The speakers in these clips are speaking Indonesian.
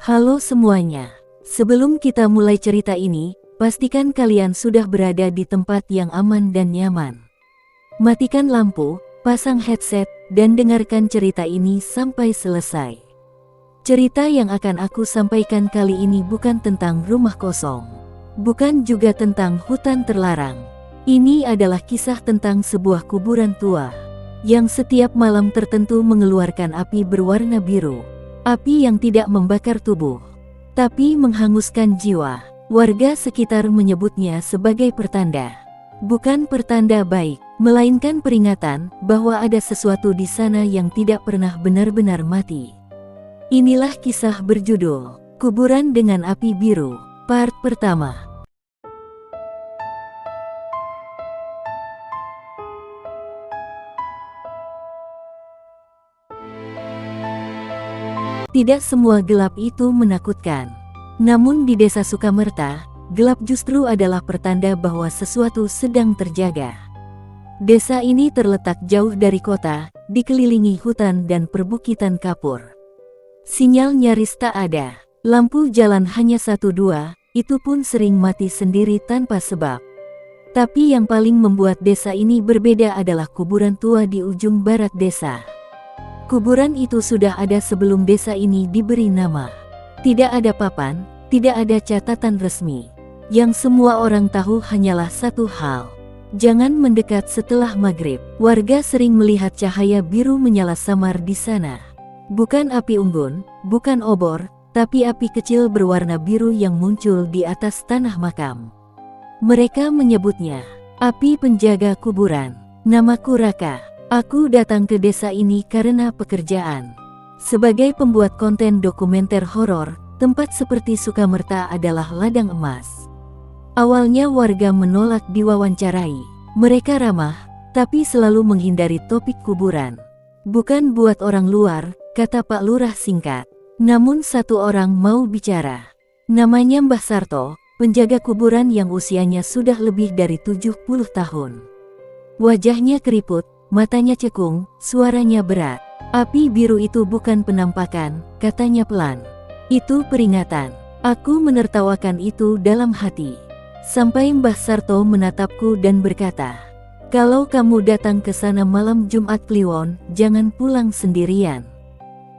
Halo semuanya. Sebelum kita mulai cerita ini, pastikan kalian sudah berada di tempat yang aman dan nyaman. Matikan lampu, pasang headset, dan dengarkan cerita ini sampai selesai. Cerita yang akan aku sampaikan kali ini bukan tentang rumah kosong. Bukan juga tentang hutan terlarang. Ini adalah kisah tentang sebuah kuburan tua, yang setiap malam tertentu mengeluarkan api berwarna biru. Api yang tidak membakar tubuh, tapi menghanguskan jiwa. Warga sekitar menyebutnya sebagai pertanda. Bukan pertanda baik, melainkan peringatan bahwa ada sesuatu di sana yang tidak pernah benar-benar mati. Inilah kisah berjudul Kuburan dengan Api Biru, part pertama. Tidak semua gelap itu menakutkan. Namun di desa Sukamerta, gelap justru adalah pertanda bahwa sesuatu sedang terjaga. Desa ini terletak jauh dari kota, dikelilingi hutan dan perbukitan kapur. Sinyal nyaris tak ada. Lampu jalan hanya 1-2, itu pun sering mati sendiri tanpa sebab. Tapi yang paling membuat desa ini berbeda adalah kuburan tua di ujung barat desa. Kuburan itu sudah ada sebelum desa ini diberi nama. Tidak ada papan, tidak ada catatan resmi. Yang semua orang tahu hanyalah satu hal. Jangan mendekat setelah maghrib. Warga sering melihat cahaya biru menyala samar di sana. Bukan api unggun, bukan obor, tapi api kecil berwarna biru yang muncul di atas tanah makam. Mereka menyebutnya api penjaga kuburan. Namaku Raka. Aku datang ke desa ini karena pekerjaan. Sebagai pembuat konten dokumenter horor, tempat seperti Sukamerta adalah ladang emas. Awalnya warga menolak diwawancarai. Mereka ramah, tapi selalu menghindari topik kuburan. Bukan buat orang luar, kata Pak Lurah singkat. Namun satu orang mau bicara. Namanya Mbah Sarto, penjaga kuburan yang usianya sudah lebih dari 70 tahun. Wajahnya keriput, matanya cekung, suaranya berat. Api biru itu bukan penampakan, katanya pelan. Itu peringatan. Aku menertawakan itu dalam hati. Sampai Mbah Sarto menatapku dan berkata, "Kalau kamu datang ke sana malam Jumat Kliwon, jangan pulang sendirian."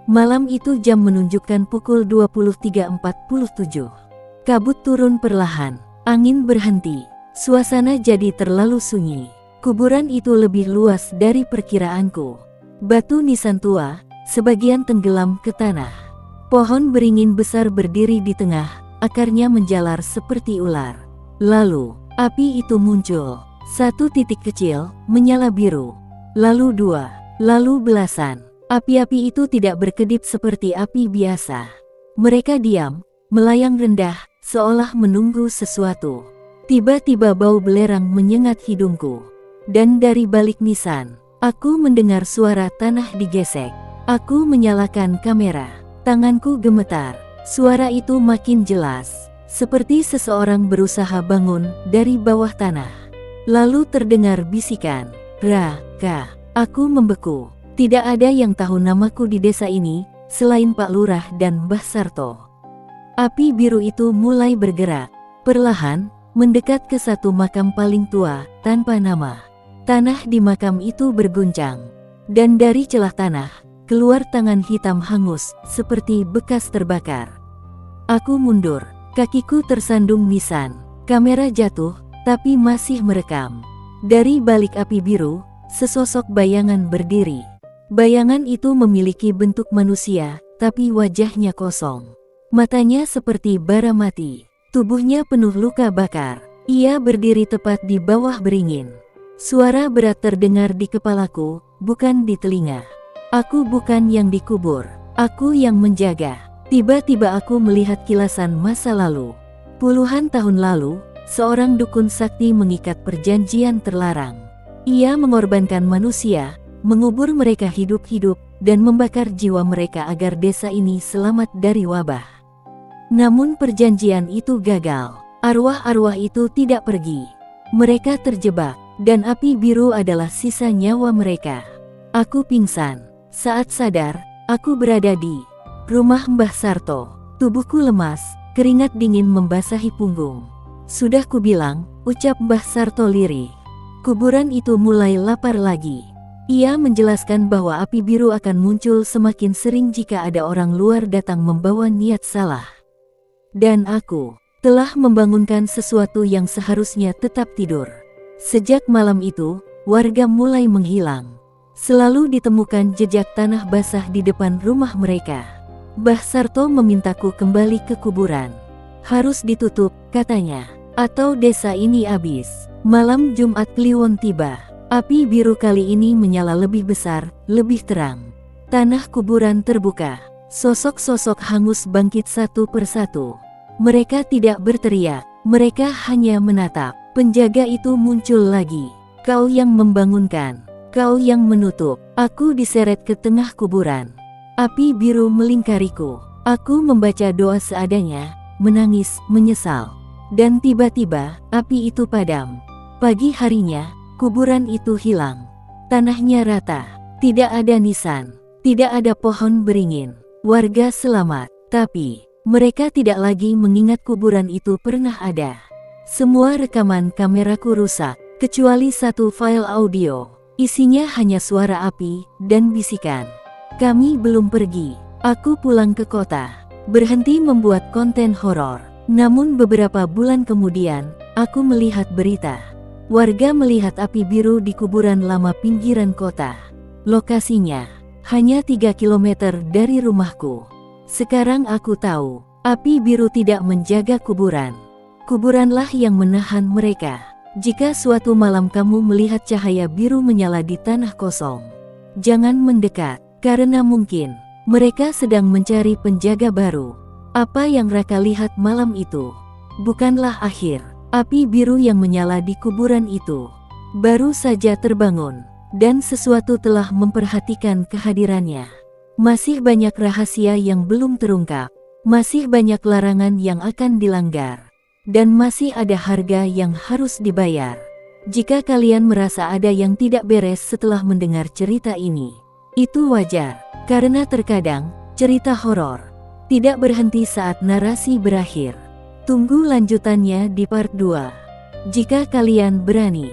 Malam itu jam menunjukkan pukul 23.47. Kabut turun perlahan, angin berhenti, suasana jadi terlalu sunyi. Kuburan itu lebih luas dari perkiraanku. Batu nisan tua, sebagian tenggelam ke tanah. Pohon beringin besar berdiri di tengah, akarnya menjalar seperti ular. Lalu, api itu muncul. 1 titik kecil, menyala biru. Lalu 2, lalu belasan. Api-api itu tidak berkedip seperti api biasa. Mereka diam, melayang rendah, seolah menunggu sesuatu. Tiba-tiba bau belerang menyengat hidungku. Dan dari balik nisan, aku mendengar suara tanah digesek. Aku menyalakan kamera. Tanganku gemetar. Suara itu makin jelas, seperti seseorang berusaha bangun dari bawah tanah. Lalu terdengar bisikan, "Raka." Aku membeku. Tidak ada yang tahu namaku di desa ini, selain Pak Lurah dan Mbah Sarto. Api biru itu mulai bergerak, perlahan, mendekat ke satu makam paling tua, tanpa nama. Tanah di makam itu berguncang, dan dari celah tanah, keluar tangan hitam hangus, seperti bekas terbakar. Aku mundur, kakiku tersandung nisan, kamera jatuh, tapi masih merekam. Dari balik api biru, sesosok bayangan berdiri. Bayangan itu memiliki bentuk manusia, tapi wajahnya kosong. Matanya seperti bara mati, tubuhnya penuh luka bakar. Ia berdiri tepat di bawah beringin. Suara berat terdengar di kepalaku, bukan di telinga. Aku bukan yang dikubur, aku yang menjaga. Tiba-tiba aku melihat kilasan masa lalu. Puluhan tahun lalu, seorang dukun sakti mengikat perjanjian terlarang. Ia mengorbankan manusia, mengubur mereka hidup-hidup, dan membakar jiwa mereka agar desa ini selamat dari wabah. Namun perjanjian itu gagal. Arwah-arwah itu tidak pergi. Mereka terjebak. Dan api biru adalah sisa nyawa mereka. Aku pingsan. Saat sadar, aku berada di rumah Mbah Sarto. Tubuhku lemas, keringat dingin membasahi punggung. Sudah kubilang, ucap Mbah Sarto lirih. Kuburan itu mulai lapar lagi. Ia menjelaskan bahwa api biru akan muncul semakin sering jika ada orang luar datang membawa niat salah. Dan aku telah membangunkan sesuatu yang seharusnya tetap tidur. Sejak malam itu, warga mulai menghilang. Selalu ditemukan jejak tanah basah di depan rumah mereka. Mbah Sarto memintaku kembali ke kuburan. Harus ditutup, katanya, atau desa ini habis. Malam Jumat Kliwon tiba. Api biru kali ini menyala lebih besar, lebih terang. Tanah kuburan terbuka. Sosok-sosok hangus bangkit satu persatu. Mereka tidak berteriak, mereka hanya menatap. Penjaga itu muncul lagi. Kau yang membangunkan, kau yang menutup. Aku diseret ke tengah kuburan. Api biru melingkariku. Aku membaca doa seadanya, menangis, menyesal. Dan tiba-tiba, api itu padam. Pagi harinya, kuburan itu hilang. Tanahnya rata. Tidak ada nisan. Tidak ada pohon beringin. Warga selamat. Tapi, mereka tidak lagi mengingat kuburan itu pernah ada. Semua rekaman kameraku rusak, kecuali satu file audio. Isinya hanya suara api dan bisikan. Kami belum pergi. Aku pulang ke kota. Berhenti membuat konten horor. Namun beberapa bulan kemudian, aku melihat berita. Warga melihat api biru di kuburan lama pinggiran kota. Lokasinya hanya 3 km dari rumahku. Sekarang aku tahu, api biru tidak menjaga kuburan. Kuburanlah yang menahan mereka. Jika suatu malam kamu melihat cahaya biru menyala di tanah kosong, jangan mendekat, karena mungkin mereka sedang mencari penjaga baru. Apa yang Raka lihat malam itu bukanlah akhir. Api biru yang menyala di kuburan itu baru saja terbangun, dan sesuatu telah memperhatikan kehadirannya. Masih banyak rahasia yang belum terungkap, masih banyak larangan yang akan dilanggar, dan masih ada harga yang harus dibayar. Jika kalian merasa ada yang tidak beres setelah mendengar cerita ini, itu wajar, karena terkadang cerita horor tidak berhenti saat narasi berakhir. Tunggu lanjutannya di part 2. Jika kalian berani.